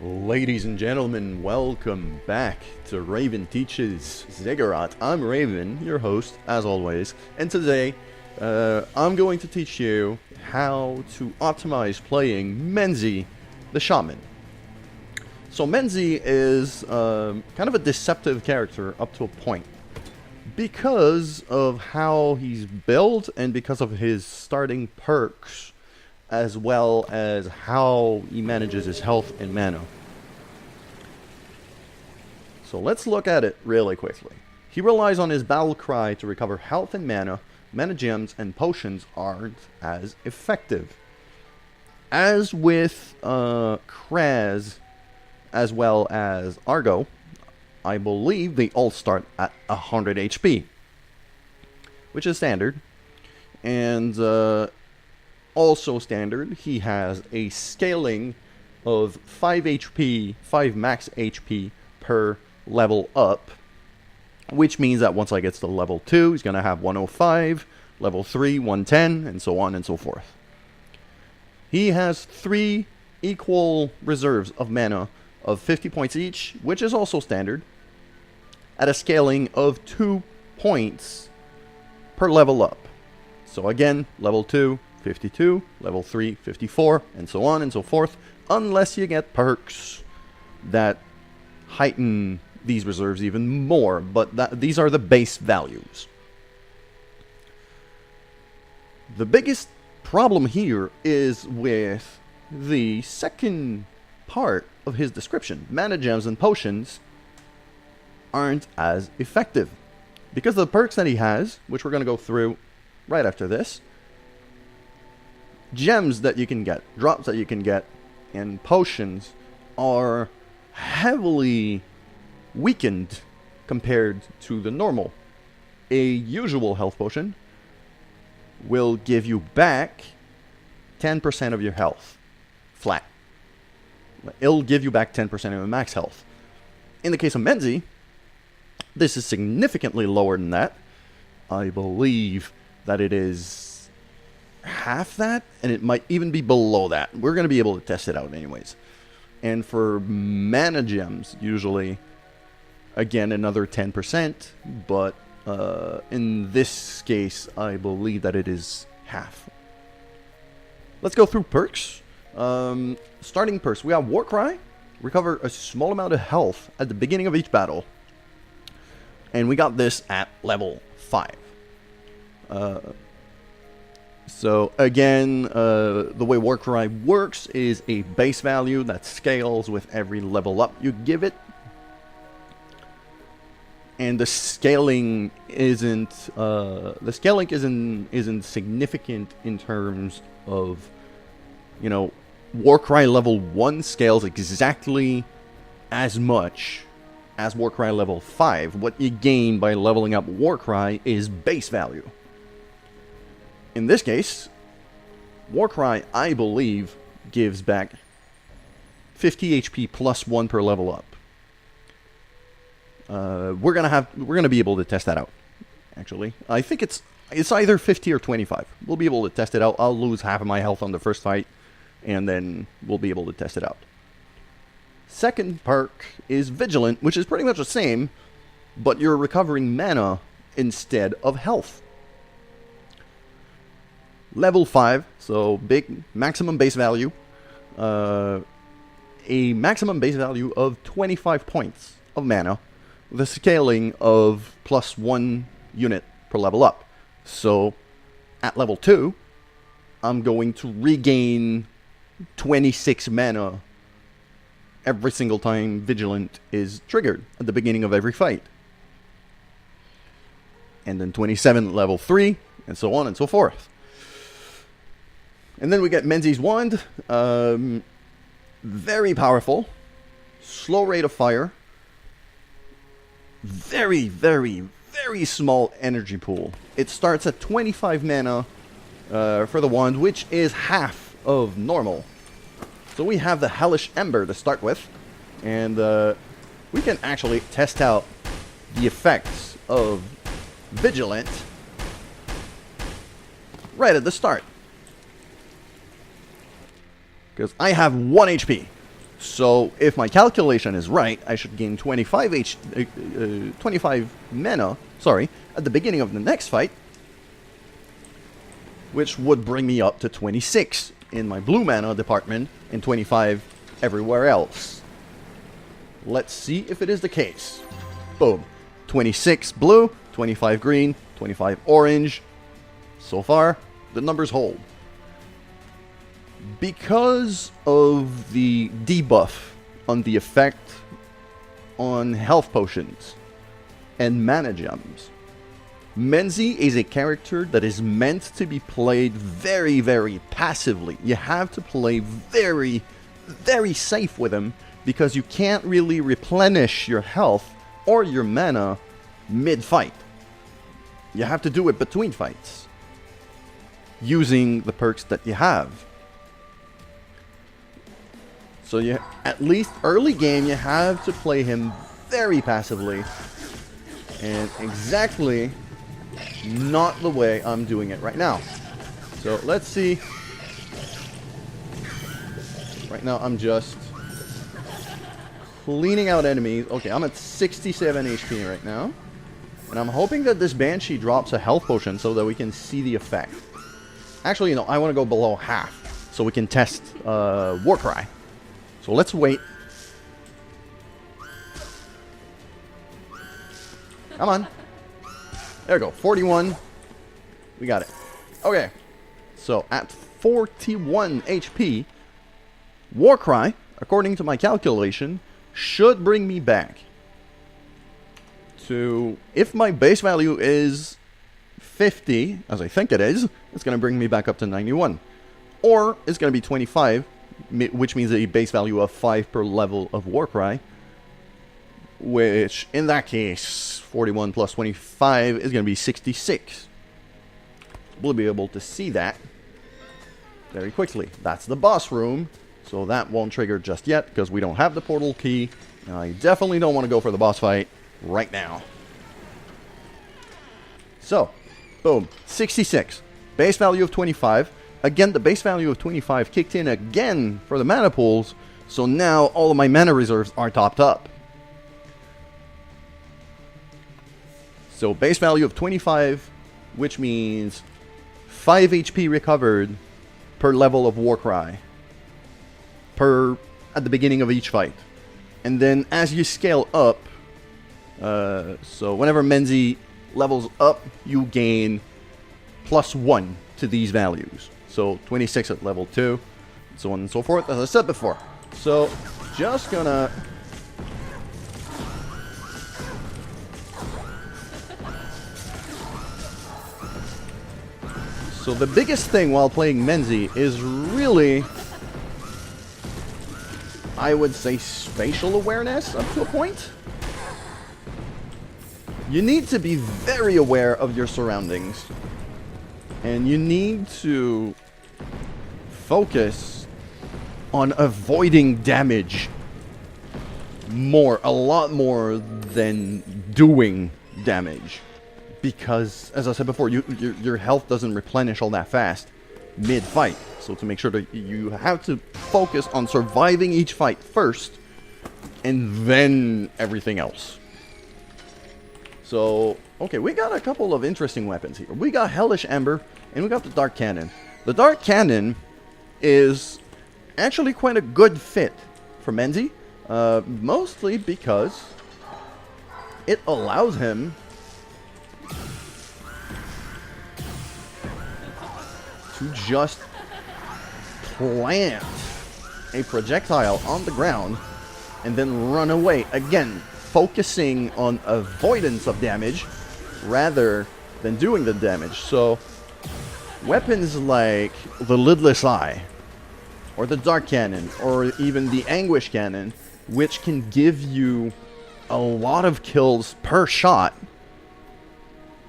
Ladies and gentlemen, welcome back to Raven Teaches Ziggurat. I'm Raven, your host, as always, and today I'm going to teach you how to optimize playing Menzi the Shaman. So Menzi is kind of a deceptive character up to a point because of how he's built and because of his starting perks, as well as how he manages his health and mana. So let's look at it really quickly. He relies on his battle cry to recover health and mana. Mana gems and potions aren't as effective. As with Kraz, as well as Argo, I believe they all start at 100 HP, which is standard. And also standard, he has a scaling of 5 HP, 5 max HP per level up, which means that once I get to level 2, he's going to have 105, level 3, 110, and so on and so forth. He has 3 equal reserves of mana of 50 points each, which is also standard, at a scaling of 2 points per level up. So again, level 2, 52, level 3, 54, and so on and so forth, unless you get perks that heighten these reserves even more, but these are the base values. The biggest problem here is with the second part of his description. Mana gems and potions aren't as effective because of the perks that he has, which we're going to go through right after this. Gems that you can get, drops that you can get, and potions are heavily weakened compared to the normal. A usual health potion will give you back 10% of your health flat. It'll give you back 10% of your max health. In the case of Menzi, this is significantly lower than that. I believe that it is half that, and it might even be below that. We're going to be able to test it out anyways. And for mana gems, usually, again, another 10%, but in this case, I believe that it is half. Let's go through perks. Starting perks, we have Warcry. Recover a small amount of health at the beginning of each battle. And we got this at level 5. So again, the way Warcry works is a base value that scales with every level up you give it. And the scaling isn't significant in terms of, you know, Warcry level 1 scales exactly as much as Warcry level 5. What you gain by leveling up Warcry is base value. In this case, Warcry, I believe, gives back 50 HP plus 1 per level up. We're gonna be able to test that out. Actually, I think it's either 50 or 25. We'll be able to test it out. I'll lose half of my health on the first fight, and then we'll be able to test it out. Second perk is Vigilant, which is pretty much the same, but you're recovering mana instead of health. Level 5, so big maximum base value. A maximum base value of 25 points of mana, with a scaling of plus 1 unit per level up. So, at level 2, I'm going to regain 26 mana every single time Vigilant is triggered at the beginning of every fight. And then 27 at level 3, and so on and so forth. And then we get Menzi's Wand. Very powerful. Slow rate of fire. Very, very, very small energy pool. It starts at 25 mana for the wand, which is half of normal. So we have the Hellish Ember to start with. And we can actually test out the effects of Vigilant right at the start. Because I have 1 HP. So if my calculation is right, I should gain 25 mana, sorry, at the beginning of the next fight, which would bring me up to 26 in my blue mana department and 25 everywhere else. Let's see if it is the case. Boom. 26 blue, 25 green, 25 orange. So far, the numbers hold. Because of the debuff on the effect on health potions and mana gems, Menzi is a character that is meant to be played very, very passively. You have to play very, very safe with him because you can't really replenish your health or your mana mid-fight. You have to do it between fights using the perks that you have. So you, at least early game, you have to play him very passively. And exactly not the way I'm doing it right now. So let's see. Right now I'm just cleaning out enemies. Okay, I'm at 67 HP right now. And I'm hoping that this Banshee drops a health potion so that we can see the effect. Actually, you know, I want to go below half so we can test Warcry. So let's wait. Come on. There we go. 41. We got it. Okay. So at 41 HP, Warcry, according to my calculation, should bring me back to, if my base value is 50, as I think it is, it's going to bring me back up to 91. Or it's going to be 25, which means a base value of 5 per level of Warcry, which in that case 41 plus 25 is going to be 66. We'll be able to see that very quickly. That's the boss room, so that won't trigger just yet because we don't have the portal key, and I definitely don't want to go for the boss fight right now. So boom, 66, base value of 25. Again, the base value of 25 kicked in again for the mana pools, so now all of my mana reserves are topped up. So base value of 25, which means 5 HP recovered per level of Warcry at the beginning of each fight. And then as you scale up, so whenever Menzi levels up, you gain +1 to these values. So 26 at level 2, and so on and so forth, as I said before. So just gonna So the biggest thing while playing Menzi is really, I would say, spatial awareness up to a point. You need to be very aware of your surroundings. And you need to focus on avoiding damage a lot more than doing damage. Because, as I said before, your health doesn't replenish all that fast mid-fight. So to make sure that you have to focus on surviving each fight first, and then everything else. So, okay, we got a couple of interesting weapons here. We got Hellish Ember, and we got the Dark Cannon. The Dark Cannon is actually quite a good fit for Menzi, mostly because it allows him to just plant a projectile on the ground and then run away. Again, focusing on avoidance of damage rather than doing the damage. So weapons like the Lidless Eye or the Dark Cannon or even the Anguish Cannon, which can give you a lot of kills per shot,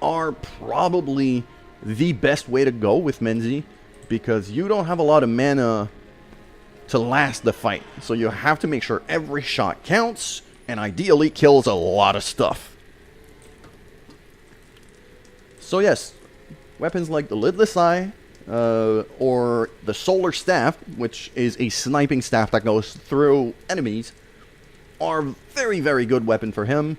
are probably the best way to go with Menzi, because you don't have a lot of mana to last the fight. So you have to make sure every shot counts and ideally kills a lot of stuff. So yes, weapons like the Lidless Eye, or The Solar Staff, which is a sniping staff that goes through enemies, are very, very good weapon for him.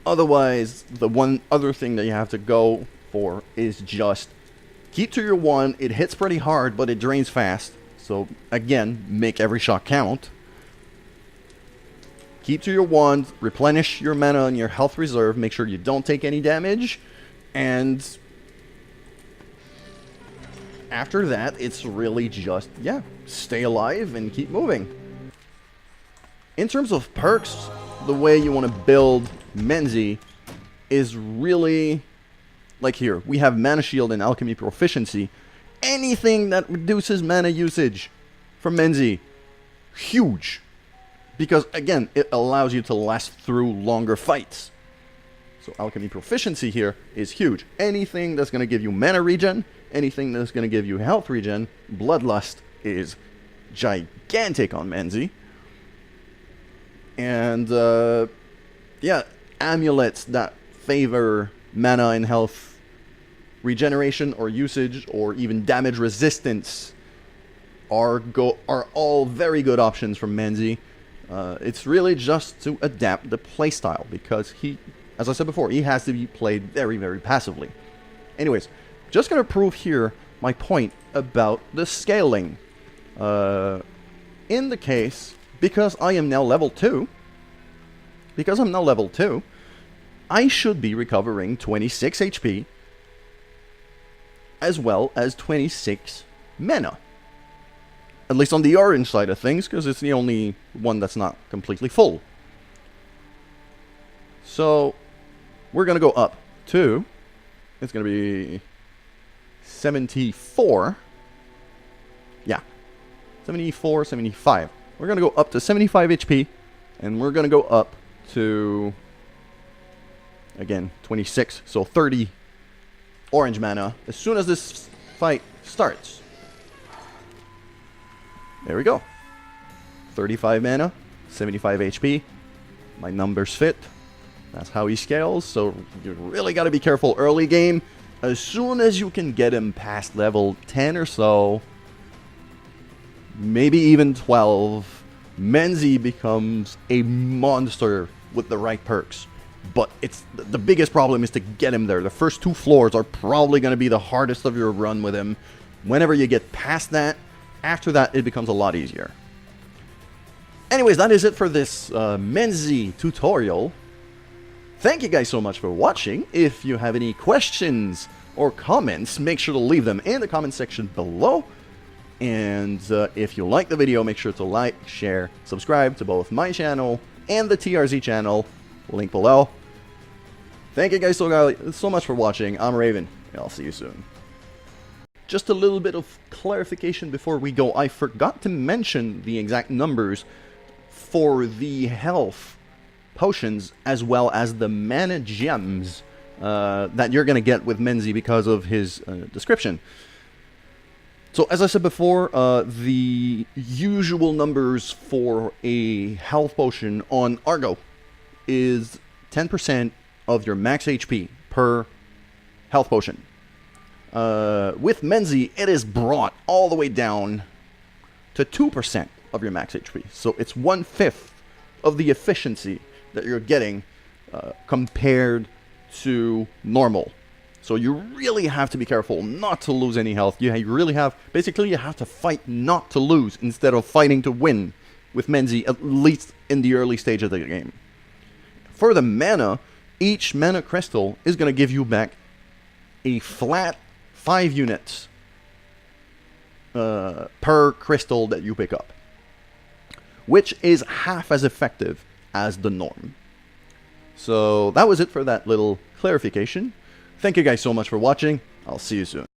Otherwise, the one other thing that you have to go for is just keep to your one. It hits pretty hard, but it drains fast. So, again, make every shot count. Keep to your one, replenish your mana and your health reserve, make sure you don't take any damage, and after that, it's really just, yeah, stay alive and keep moving. In terms of perks, the way you want to build Menzi is really, like here, we have Mana Shield and Alchemy Proficiency. Anything that reduces mana usage from Menzi, huge. Because, again, it allows you to last through longer fights. So Alchemy Proficiency here is huge. Anything that's going to give you mana regen, anything that's going to give you health regen, Bloodlust is gigantic on Menzi. And, yeah, amulets that favor mana and health regeneration or usage or even damage resistance are all very good options from Menzi. It's really just to adapt the playstyle because he, as I said before, he has to be played very, very passively. Anyways, just going to prove here my point about the scaling. In the case, because I am now level 2, I should be recovering 26 HP as well as 26 mana. At least on the orange side of things, because it's the only one that's not completely full. So, we're going to go up to, it's going to be 74. Yeah, 74, 75. We're going to go up to 75 HP, and we're going to go up to, again, 26, so 30 orange mana as soon as this fight starts. There we go. 35 mana, 75 HP. My numbers fit. That's how he scales, so you really got to be careful early game. As soon as you can get him past level 10 or so, maybe even 12, Menzi becomes a monster with the right perks. But it's the biggest problem is to get him there. The first 2 floors are probably going to be the hardest of your run with him. Whenever you get past that, after that, it becomes a lot easier. Anyways, that is it for this Menzi tutorial. Thank you guys so much for watching. If you have any questions or comments, make sure to leave them in the comment section below. And if you like the video, make sure to like, share, subscribe to both my channel and the TRZ channel. Link below. Thank you guys so much for watching. I'm Raven, and I'll see you soon. Just a little bit of clarification before we go. I forgot to mention the exact numbers for the health potions as well as the mana gems that you're going to get with Menzi because of his description. So as I said before, the usual numbers for a health potion on Argo is 10% of your max HP per health potion. With Menzi, it is brought all the way down to 2% of your max HP. So it's 1/5 of the efficiency that you're getting compared to normal. So you really have to be careful not to lose any health. You really have, basically you have to fight not to lose instead of fighting to win with Menzi, at least in the early stage of the game. For the mana, each mana crystal is going to give you back a flat 5 units per crystal that you pick up, which is half as effective as the norm. So that was it for that little clarification. Thank you guys so much for watching. I'll see you soon.